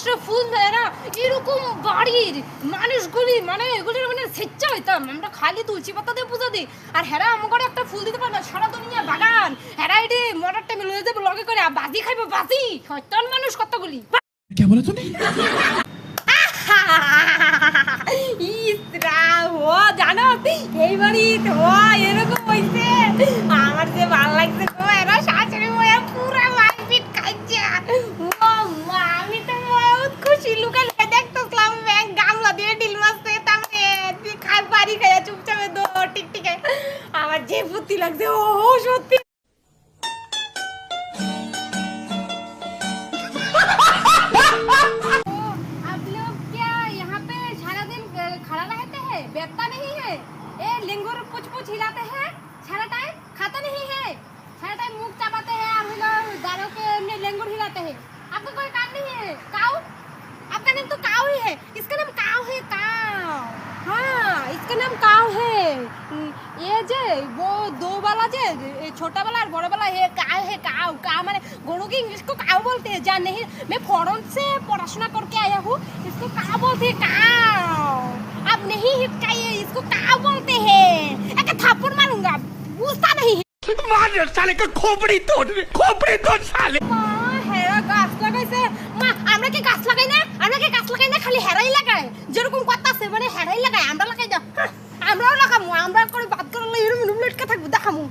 মানুষরা ফুল দেয় না, এরকম বাড়ির মানুষগুলি মানে এগুলির মানে স্বেচ্ছা হইতাম আমরা খালি তুলসী পাতা দিয়ে পুজো দিই। আর হেরা আমাকে একটা ফুল দিতে পারে না, সারা দুনিয়া বাগান হেরা এটি মরার টাইমে লয়ে যাবো লগে করে বাজি খাইবে বাজি। শয়তান মানুষ কতগুলি। क्या बोला तूने? ইসরা ও জানো এই বাড়ি তো এরকম হইছে, আমার যে ভালো লাগছে গো। এরা শাশুড়ি হয়ে পুরা মারপিট খাইছে। ও মা, আমি তো বহুত খুশি। লুকাল দেখতেছিলাম ব্যাগ গামলা দিয়ে ডিল মারছে, তারপরে খাই বাড়ি খাইয়া চুপচাপে দো টিকটিকে। আমার যে ফুর্তি লাগছে, ও সত্যি। बैठता नहीं है, ए लिंगुर पुछ पुछ हिलाते हैं सारा टाइम, खाता नहीं है सारा टाइम, मुंह चबाते हैं और दारों के लिंगुर हिलाते हैं। आपका कोई काम नहीं है। काऊ, आपका नाम तो काऊ ही है। इसका नाम काऊ है, काऊ। हाँ, इसका नाम काऊ है। ये जे वो दो वाला जे छोटा वाला और बड़ा वाला है काऊ है। काऊ काऊ माने गोरों की इंग्लिश को काऊ बोलते हैं। जान नहीं, मैं फॉरेन से पढ़ाशुना करके आया हूँ, इसको काऊ बोलते हैं। काऊ अब नहीं हिचकाइए, इसको काऊ बोलते हैं। एक थप्पड़ मारूंगा, पूछता नहीं है। मार साले का खोपड़ी तोड़ साले। হেরা গাছ লাগাইছে। মা, আমরা কি গাছ লাগাই না? আমরা কি গাছ লাগাই না? খালি হেরাই লাগায়। যেরকম কথা আছে মানে হেরাই লাগায়, আমরা লাগাই দাও। আমরাও লাগামু, আমরা করে বাদ করলে এরকম লটকা থাকবো, দেখামু।